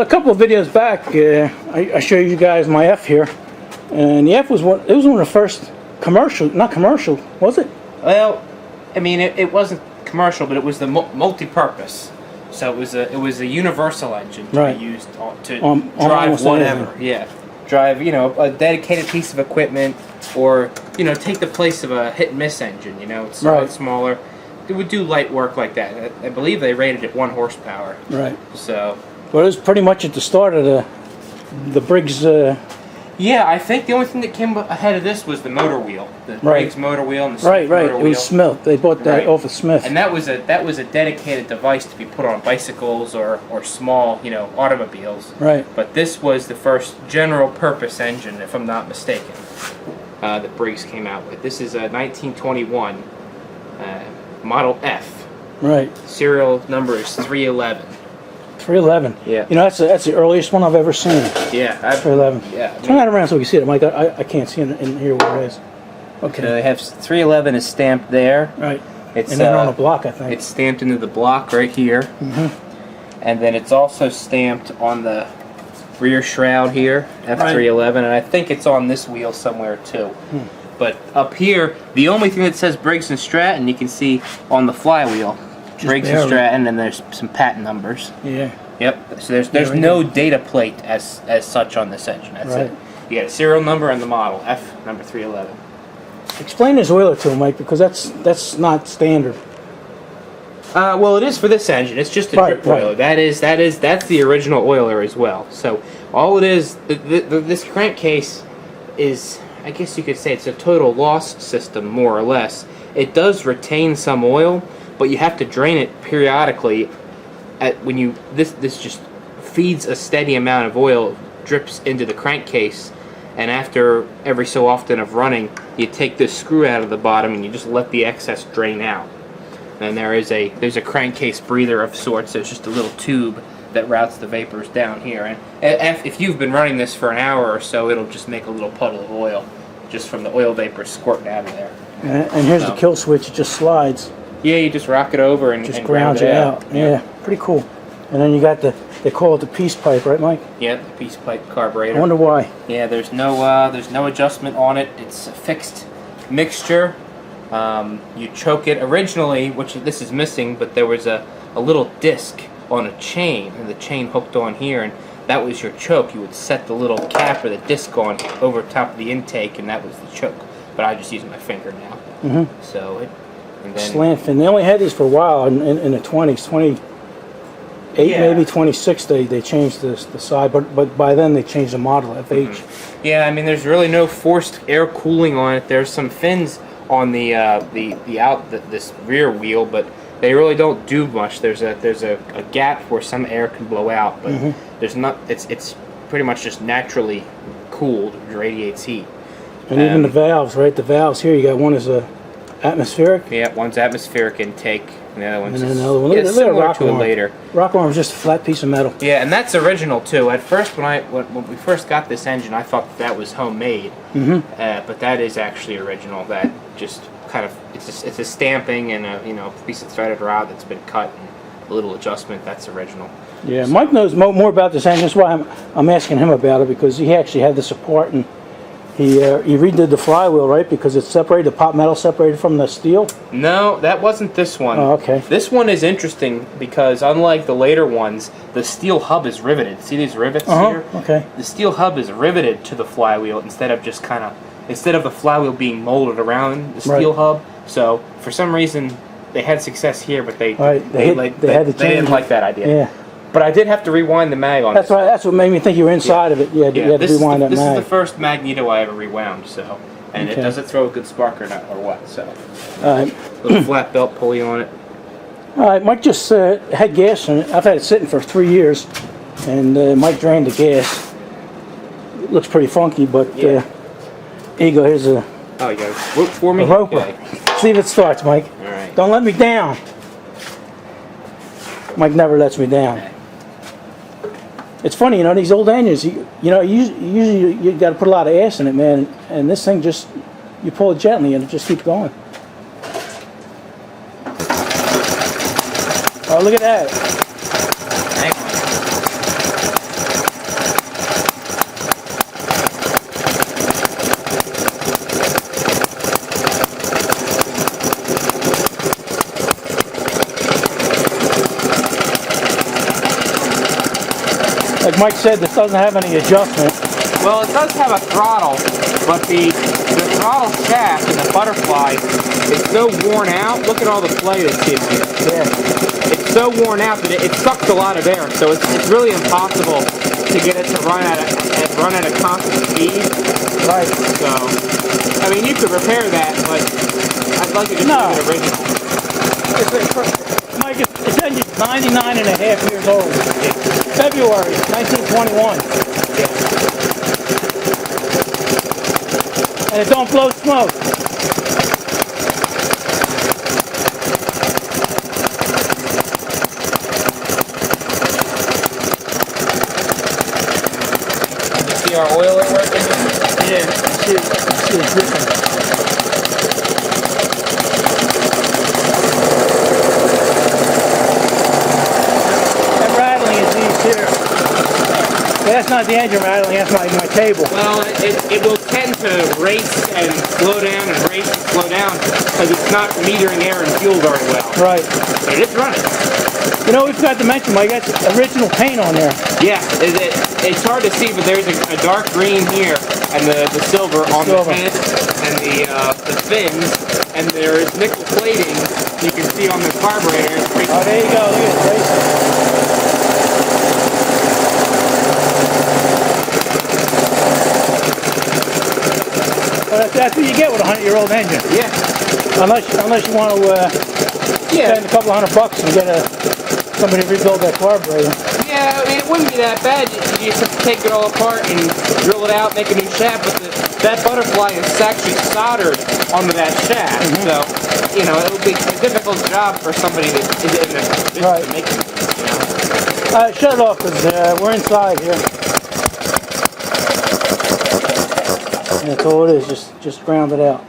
couple of videos back, I showed you guys my F here, and the F was one of the first commercial, not commercial, was it? Well, I mean, it wasn't commercial, but it was the multi-purpose. So it was a universal engine to be used to drive whatever. Yeah, drive a dedicated piece of equipment, or take the place of a hit and miss engine. It's smaller. It would do light work like that. I believe they rated it 1 horsepower. Right. So. Well, it was pretty much at the start of the Briggs. Yeah, I think the only thing that came ahead of this was the motor wheel, the Briggs motor wheel, and the Smith motor wheel. It was Smith. They bought that off of Smith. And that was a dedicated device to be put on bicycles or small automobiles. Right. But this was the first general purpose engine, if I'm not mistaken, that Briggs came out with. This is a 1921 Model F. Right. Serial number is 311. 311. Yeah. That's the earliest one I've ever seen. Yeah. 311. Yeah. Turn that around so we can see it, Mike. I can't see in here where it is. Okay. They have 311 is stamped there. Right. It's and then on a block, I think. It's stamped into the block right here. And then it's also stamped on the rear shroud here, F311, and I think it's on this wheel somewhere too. But up here, the only thing that says Briggs and Stratton, you can see on the flywheel. Briggs and Stratton, and there's some patent numbers. Yeah. Yep. So there's no data plate as such on this engine. That's it. You got a serial number and the model, F number 311. Explain this oiler to him, Mike, because that's not standard. Well, it is for this engine. It's just a drip oiler. That's the original oiler as well. So all it is, this crankcase is, I guess you could say, it's a total loss system, more or less. It does retain some oil, but you have to drain it periodically. This just feeds a steady amount of oil, drips into the crankcase, and after every so often of running, you take this screw out of the bottom and you just let the excess drain out. And there's a crankcase breather of sorts. There's just a little tube that routes the vapors down here. And if you've been running this for an hour or so, it'll just make a little puddle of oil just from the oil vapors squirting out of there. And here's the kill switch. It just slides. Yeah, you just rock it over and just ground it out. Yeah, pretty cool. And then you got they call it the peace pipe, right, Mike? Yeah, the peace pipe carburetor. I wonder why. Yeah, there's no adjustment on it. It's a fixed mixture. You choke it originally, which this is missing, but there was a little disc on a chain, and the chain hooked on here, and that was your choke. You would set the little cap or the disc on over top of the intake, and that was the choke. But I just use my finger now. So and then slant fin. They only had these for a while in the 20s, 28 maybe 26. They changed the side, but by then they changed the model FH. Yeah, I mean there's really no forced air cooling on it. There's some fins on this rear wheel, but they really don't do much. There's a gap where some air can blow out, but there's not. It's pretty much just naturally cooled. It radiates heat. And even the valves, right? The valves here, you got one is atmospheric. Yeah, one's atmospheric intake, and the other one's another one. Similar to it later. Rock arm is just a flat piece of metal. Yeah, and that's original too. At first, when we first got this engine, I thought that was homemade, but that is actually original. That just kind of it's a stamping and a piece of threaded rod that's been cut and a little adjustment. That's original. Yeah, Mike knows more about this engine. That's why I'm asking him about it, because he actually had this apart and he redid the flywheel, right? Because it's separated, the pot metal separated from the steel? No, that wasn't this one. Oh, okay. This one is interesting because unlike the later ones, the steel hub is riveted. See these rivets here? Okay. The steel hub is riveted to the flywheel instead of the flywheel being molded around the steel hub. So for some reason they had success here, but they didn't like that idea. Yeah. But I did have to rewind the mag on this. That's what made me think you were inside of it. You had to rewind that mag. This is the first magneto I ever rewound, so. And it doesn't throw a good spark or not, or what, so. Little flat belt pulley on it. Alright, Mike just had gas in it. I've had it sitting for 3 years, and Mike drained the gas. It looks pretty funky, but here you go, here's a... Oh, you got a rope for me? A roper. Okay. See if it starts, Mike. Alright. Don't let me down. Mike never lets me down. It's funny, these old engines, usually you got to put a lot of ass in it, man, and this thing just, you pull it gently and it just keeps going. Oh, look at that. Mike said this doesn't have any adjustment. Well, it does have a throttle, but the throttle shaft and the butterfly is so worn out. Look at all the play that's in here. Yeah. It's so worn out that it sucks a lot of air, so it's really impossible to get it to run at a constant speed. Right. So, I mean, you could repair that, but I'd like to just leave it original. Mike, this engine's 99 and a half years old. February 1921. And it don't blow smoke. You see our oiler working? Yeah, see it's dripping. That rattling is these here. That's not the engine rattling, that's my table. Well, it will tend to race and slow down and race and slow down because it's not metering air and fuel very well. Right. But it's running. You know, we forgot to mention, Mike, that's original paint on there. Yeah, it's hard to see, but there's a dark green here and the silver on the paint and the fins, and there is nickel plating you can see on the carburetor. Oh, there you go, look at it racing. Well, that's what you get with a 100-year-old engine. Yeah. Unless you want to spend a couple $100 and get somebody to rebuild that carburetor. Yeah, I mean, it wouldn't be that bad. You just have to take it all apart and drill it out, make a new shaft, but that butterfly is actually soldered onto that shaft. So, you know, it would be a difficult job for somebody that is in the business of making it, you know. Shut it off, because we're inside here. That's all it is, just ground it out.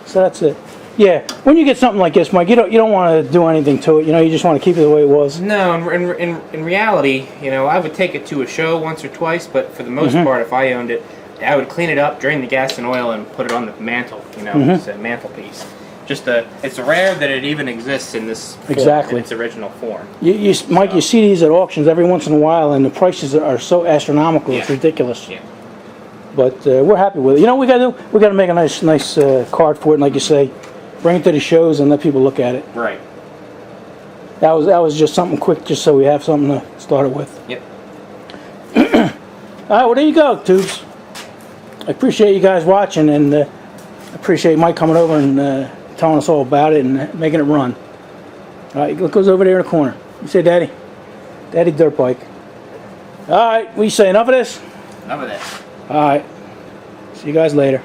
So that's it. Yeah, when you get something like this, Mike, you don't want to do anything to it. You know, you just want to keep it the way it was. No, in reality, you know, I would take it to a show once or twice, but for the most part, if I owned it, I would clean it up, drain the gas and oil, and put it on the mantle. You know, it's a mantelpiece. It's rare that it even exists in this form, in its original form. Mike, you see these at auctions every once in a while, and the prices are so astronomical. It's ridiculous. Yeah. But we're happy with it. You know what we got to make a nice card for it, and like you say, bring it to the shows and let people look at it. Right. That was just something quick, just so we have something to start it with. Yep. All right, well there you go, tubes. I appreciate you guys watching, and I appreciate Mike coming over and telling us all about it and making it run. All right, look who's over there in the corner. You say, Daddy? Daddy Dirt Bike. All right, we say enough of this? Enough of this. All right. See you guys later.